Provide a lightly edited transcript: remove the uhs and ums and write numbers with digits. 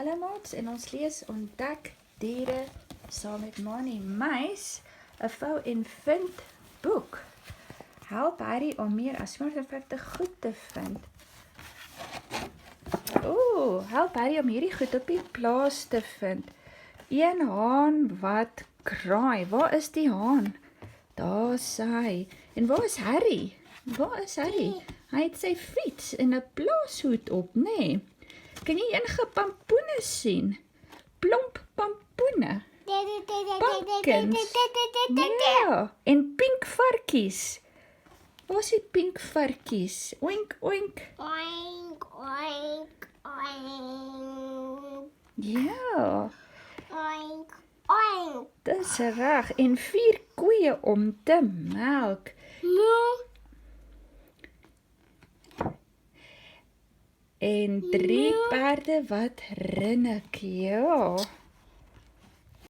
Hallo maats, en ons lees Ontdek diere saam met Mani Meis, 'n vou en vind boek. Help Harry om meer as 250 goed te vind. Help Harry om hierdie goed op die plaas te vind. Een haan wat kraai. Waar is die haan? Daar is hy. En waar is Harry? Waar is Harry? Hy het sy fiets en 'n plaashoed op, nê? Nee. Kan jy enige pampoene sien? Plomp pampoene. Pumpkins. Ja, en pink varkies. Waar is die pink varkies? Oink, oink. Oink, oink, oink. Ja, Oink, oink. dis reg. En 4 koeie om te melk. Moe. En 3 perde wat rinnik. Ja.